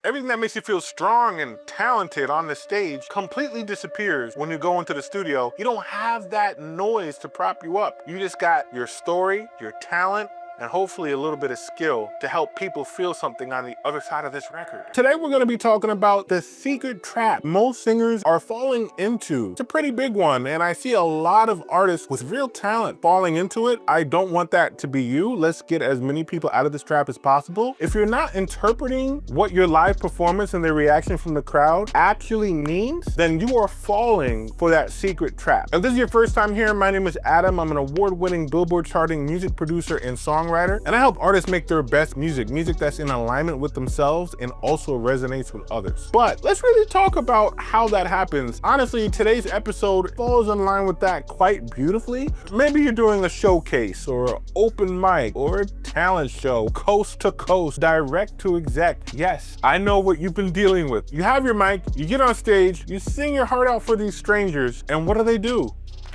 Everything that makes you feel strong and talented on the stage completely disappears when you go into the studio. You don't have that noise to prop you up. You just got your story, your talent, and hopefully a little bit of skill to help people feel something on the other side of this record. Today we're gonna be talking about the secret trap most singers are falling into. It's a pretty big one, and I see a lot of artists with real talent falling into it. I don't want that to be you. Let's get as many people out of this trap as possible. If you're not interpreting what your live performance and the reaction from the crowd actually means, then you are falling for that secret trap. If this is your first time here, my name is Adam. I'm an award-winning Billboard-charting music producer and songwriter, and I help artists make their best music that's in alignment with themselves and also resonates with others. But let's really talk about how that happens. Honestly, today's episode falls in line with that quite beautifully. Maybe you're doing a showcase or an open mic or a talent show, coast to coast, direct to exec. Yes, I know what you've been dealing with. You have your mic, you get on stage, you sing your heart out for these strangers, and what do?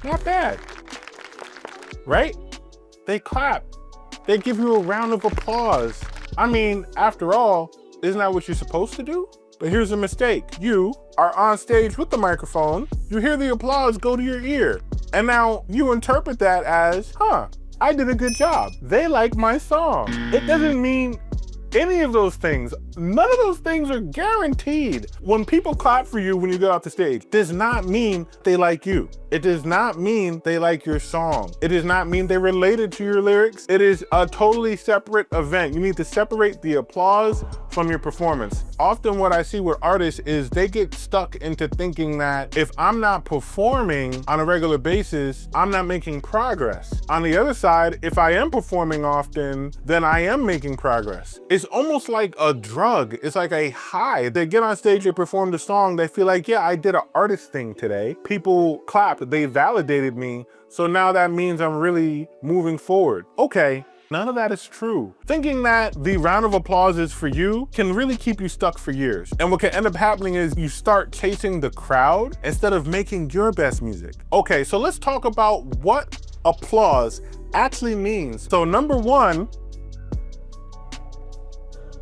Not bad, right? They clap. They give you a round of applause. I mean, after all, isn't that what you're supposed to do? But here's a mistake. You are on stage with the microphone, you hear the applause go to your ear, and now you interpret that as, I did a good job. They like my song. It doesn't mean any of those things. None of those things are guaranteed. When people clap for you when you go off the stage, does not mean they like you. It does not mean they like your song. It does not mean they related to your lyrics. It is a totally separate event. You need to separate the applause from your performance. Often what I see with artists is they get stuck into thinking that if I'm not performing on a regular basis, I'm not making progress. On the other side, if I am performing often, then I am making progress. It's almost like a drug. It's like a high. They get on stage, they perform the song, they feel like, yeah, I did an artist thing today. People clapped, they validated me, so now that means I'm really moving forward. Okay, none of that is true. Thinking that the round of applause is for you can really keep you stuck for years. And what can end up happening is you start chasing the crowd instead of making your best music. Okay, so let's talk about what applause actually means. So number one,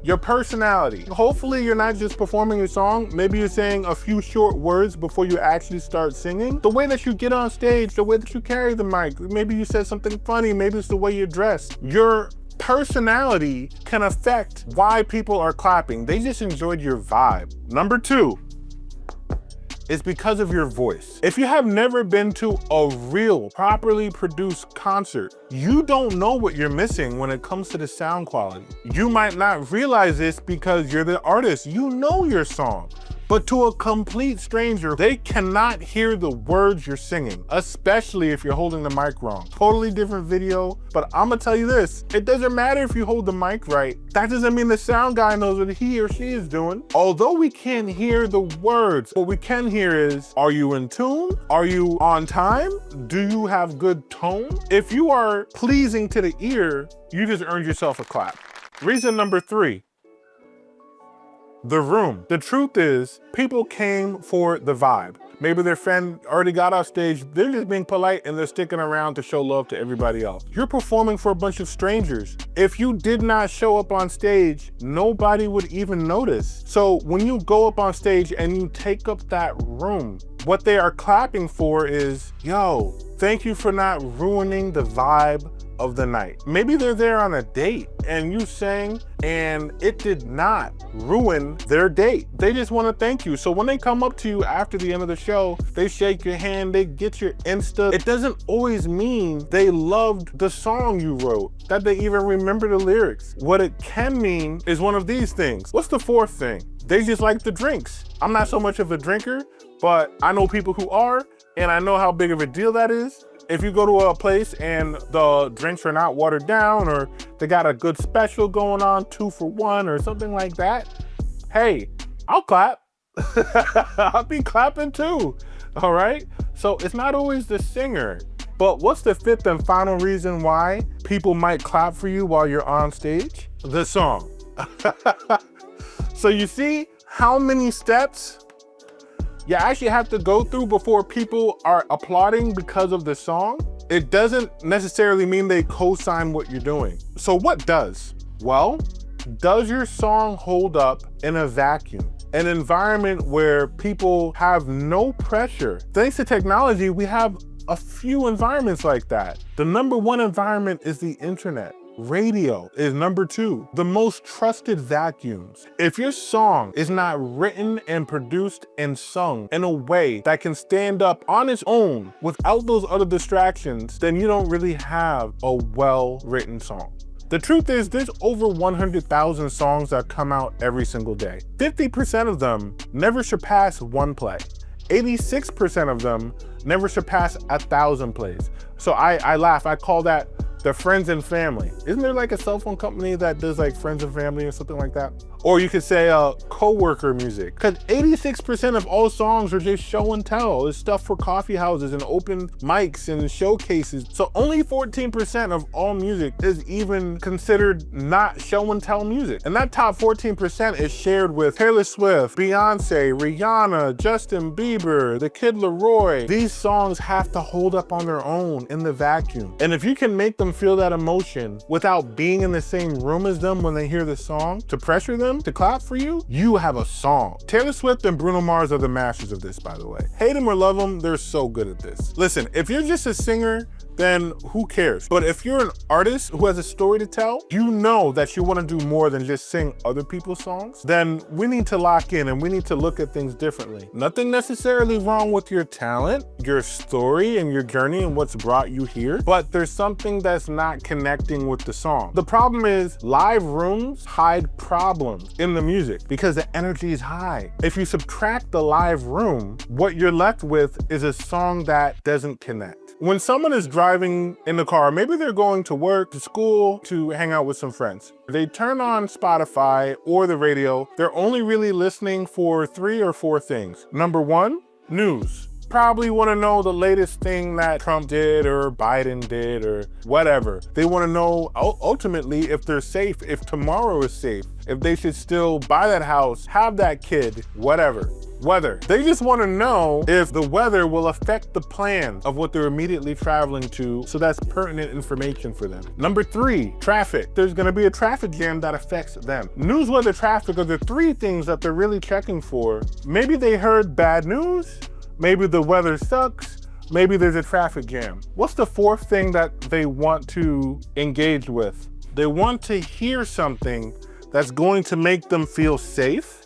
your personality. Hopefully you're not just performing your song, maybe you're saying a few short words before you actually start singing. The way that you get on stage, the way that you carry the mic, maybe you said something funny, maybe it's the way you're dressed. Your personality can affect why people are clapping. They just enjoyed your vibe. Number two, it's because of your voice. If you have never been to a real, properly produced concert, you don't know what you're missing when it comes to the sound quality. You might not realize this because you're the artist, you know your song. But to a complete stranger, they cannot hear the words you're singing, especially if you're holding the mic wrong. Totally different video, but I'm gonna tell you this, it doesn't matter if you hold the mic right. That doesn't mean the sound guy knows what he or she is doing. Although we can't hear the words, what we can hear is, are you in tune? Are you on time? Do you have good tone? If you are pleasing to the ear, you just earned yourself a clap. Reason number three, the room. The truth is, people came for the vibe. Maybe their friend already got off stage, they're just being polite and they're sticking around to show love to everybody else. You're performing for a bunch of strangers. If you did not show up on stage, nobody would even notice. So when you go up on stage and you take up that room, what they are clapping for is, yo, thank you for not ruining the vibe of the night. Maybe they're there on a date and you sang and it did not ruin their date. They just want to thank you. So when they come up to you after the end of the show, they shake your hand, they get your Insta. It doesn't always mean they loved the song you wrote, that they even remember the lyrics. What it can mean is one of these things. What's the fourth thing? They just like the drinks. I'm not so much of a drinker, but I know people who are, and I know how big of a deal that is. If you go to a place and the drinks are not watered down, or they got a good special going on, 2 for 1 or something like that, hey, I'll clap. I'll be clapping too, all right? So it's not always the singer. But what's the fifth and final reason why people might clap for you while you're on stage? The song. So you see how many steps you actually have to go through before people are applauding because of the song? It doesn't necessarily mean they co-sign what you're doing. So what does? Well, Does your song hold up in a vacuum? An environment where people have no pressure. Thanks to technology, we have a few environments like that. The number one environment is the internet. Radio is number two, the most trusted vacuums. If your song is not written and produced and sung in a way that can stand up on its own without those other distractions, then you don't really have a well-written song. The truth is, there's over 100,000 songs that come out every single day. 50% of them never surpass 1 play. 86% of them never surpass 1,000 plays. So I laugh, I call that the friends and family. Isn't there like a cell phone company that does like friends and family or something like that? Or you could say co-worker music. Because 86% of all songs are just show and tell. It's stuff for coffee houses and open mics and showcases. So only 14% of all music is even considered not show and tell music. And that top 14% is shared with Taylor Swift, Beyonce, Rihanna, Justin Bieber, The Kid Laroi. These songs have to hold up on their own in the vacuum. And if you can make them feel that emotion without being in the same room as them when they hear the song, to pressure them to clap for you, you have a song. Taylor Swift and Bruno Mars are the masters of this, by the way. Hate them or love them, they're so good at this. Listen, if you're just a singer, then who cares? But if you're an artist who has a story to tell, you know that you want to do more than just sing other people's songs, then we need to lock in and we need to look at things differently. Nothing necessarily wrong with your talent, your story, and your journey and what's brought you here, but there's something that's not connecting with the song. The problem is live rooms hide problems in the music because the energy is high. If you subtract the live room, what you're left with is a song that doesn't connect. When someone is driving in the car, maybe they're going to work, to school, to hang out with some friends. They turn on Spotify or the radio, they're only really listening for 3 or 4 things. Number 1, news. Probably want to know the latest thing that Trump did or Biden did or whatever. They want to know ultimately if they're safe, if tomorrow is safe, if they should still buy that house, have that kid, whatever. Weather. They just want to know if the weather will affect the plan of what they're immediately traveling to, so that's pertinent information for them. Number 3, traffic. There's going to be a traffic jam that affects them. News, weather, traffic are the 3 things that they're really checking for. Maybe they heard bad news, maybe the weather sucks, maybe there's a traffic jam. What's the 4th thing that they want to engage with? They want to hear something that's going to make them feel safe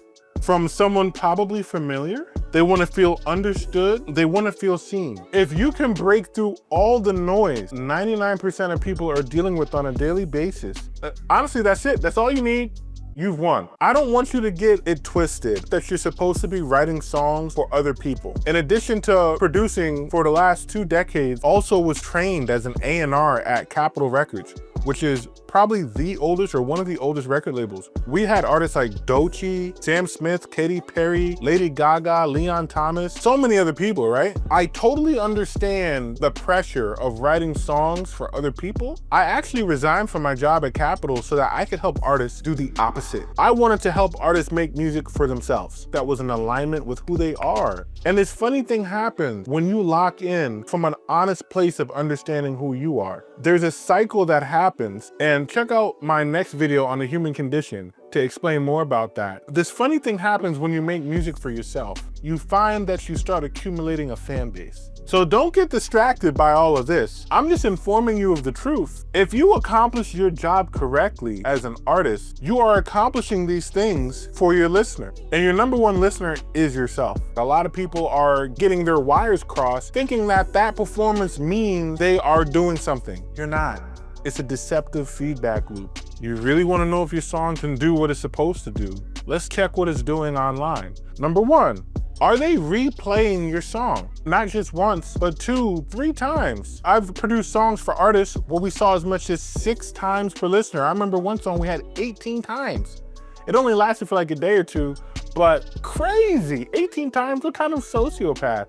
from someone probably familiar. They want to feel understood. They want to feel seen. If you can break through all the noise 99% of people are dealing with on a daily basis, honestly, that's it. That's all you need. You've won. I don't want you to get it twisted that you're supposed to be writing songs for other people. In addition to producing for the last 2 decades, also was trained as an A&R at Capitol Records, which is probably the oldest or one of the oldest record labels. We had artists like Doechii, Sam Smith, Katy Perry, Lady Gaga, Leon Thomas, so many other people, right? I totally understand the pressure of writing songs for other people. I actually resigned from my job at Capitol so that I could help artists do the opposite. I wanted to help artists make music for themselves that was in alignment with who they are. And this funny thing happens when you lock in from an honest place of understanding who you are. There's a cycle that happens, and check out my next video on the human condition to explain more about that. This funny thing happens when you make music for yourself. You find that you start accumulating a fan base. So don't get distracted by all of this. I'm just informing you of the truth. If you accomplish your job correctly as an artist, you are accomplishing these things for your listener. And your number 1 listener is yourself. A lot of people are getting their wires crossed, thinking that that performance means they are doing something. You're not. It's a deceptive feedback loop. You really want to know if your song can do what it's supposed to do? Let's check what it's doing online. Number 1, are they replaying your song? Not just once, but 2, 3 times. I've produced songs for artists where we saw as much as 6 times per listener. I remember one song we had 18 times. It only lasted for like a day or two, but crazy, 18 times? What kind of sociopath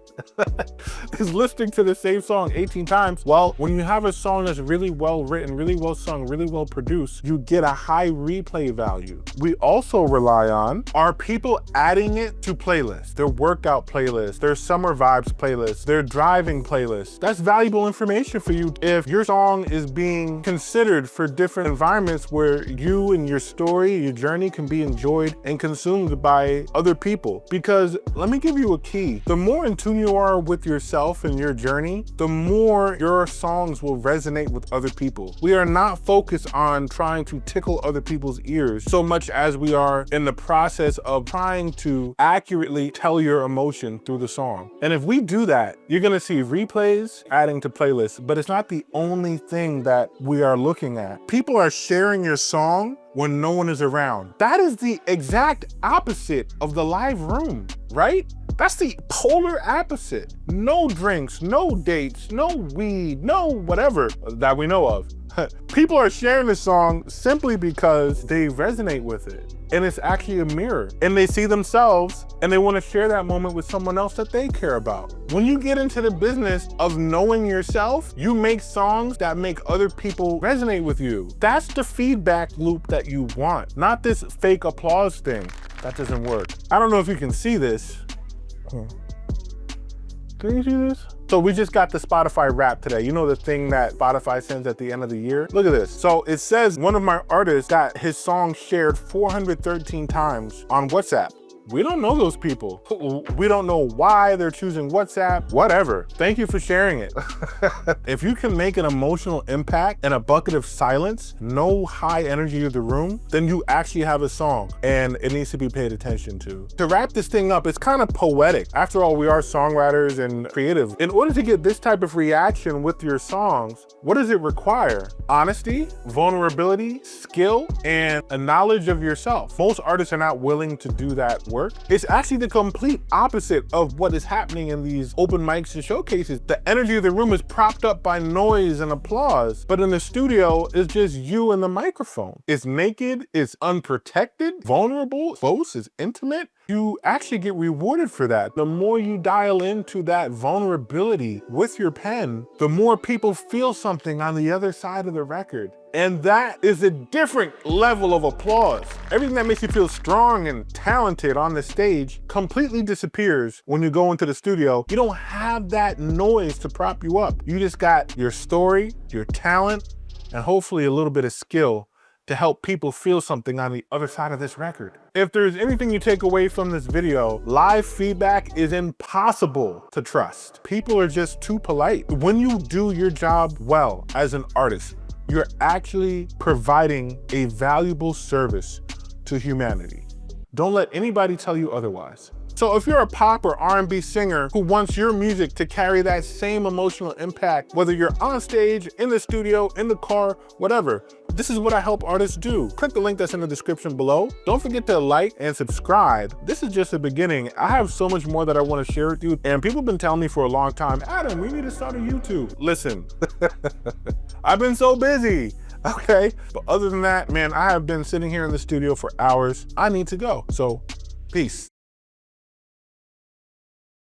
is listening to the same song 18 times? Well, when you have a song that's really well written, really well sung, really well produced, you get a high replay value. We also rely on, are people adding it to playlists, their workout playlists, their summer vibes playlists, their driving playlists? That's valuable information for you if your song is being considered for different environments where you and your story, your journey can be enjoyed and consumed by other people. Because let me give you a key. The more in tune you are with yourself and your journey, the more your songs will resonate with other people. We are not focused on trying to tickle other people's ears so much as we are in the process of trying to accurately tell your emotion through the song. And if we do that, you're gonna see replays adding to playlists, but it's not the only thing that we are looking at. People are sharing your song when no one is around. That is the exact opposite of the live room, right? That's the polar opposite. No drinks, no dates, no weed, no whatever that we know of. People are sharing the song simply because they resonate with it. And it's actually a mirror. And they see themselves and they want to share that moment with someone else that they care about. When you get into the business of knowing yourself, you make songs that make other people resonate with you. That's the feedback loop that you want, not this fake applause thing. That doesn't work. I don't know if you can see this. Can you see this? So we just got the Spotify Wrap today. You know the thing that Spotify sends at the end of the year? Look at this. So it says one of my artists got his song shared 413 times on WhatsApp. We don't know those people. We don't know why they're choosing WhatsApp, whatever. Thank you for sharing it. If you can make an emotional impact in a bucket of silence, no high energy of the room, then you actually have a song and it needs to be paid attention to. To wrap this thing up, it's kind of poetic. After all, we are songwriters and creative. In order to get this type of reaction with your songs, what does it require? Honesty, vulnerability, skill, and a knowledge of yourself. Most artists are not willing to do that work. It's actually the complete opposite of what is happening in these open mics and showcases. The energy of the room is propped up by noise and applause, but in the studio, it's just you and the microphone. It's naked, it's unprotected, vulnerable, close, it's intimate. You actually get rewarded for that. The more you dial into that vulnerability with your pen, the more people feel something on the other side of the record. And that is a different level of applause. Everything that makes you feel strong and talented on the stage completely disappears when you go into the studio. You don't have that noise to prop you up. You just got your story, your talent, and hopefully a little bit of skill to help people feel something on the other side of this record. If there's anything you take away from this video, live feedback is impossible to trust. People are just too polite. When you do your job well as an artist, you're actually providing a valuable service to humanity. Don't let anybody tell you otherwise. So if you're a pop or R&B singer who wants your music to carry that same emotional impact, whether you're on stage, in the studio, in the car, whatever, this is what I help artists do. Click the link that's in the description below. Don't forget to like and subscribe. This is just the beginning. I have so much more that I want to share with you. And people have been telling me for a long time, Adam, we need to start a YouTube. Listen, I've been so busy. Okay, but other than that, man, I have been sitting here in the studio for hours. I need to go, so peace.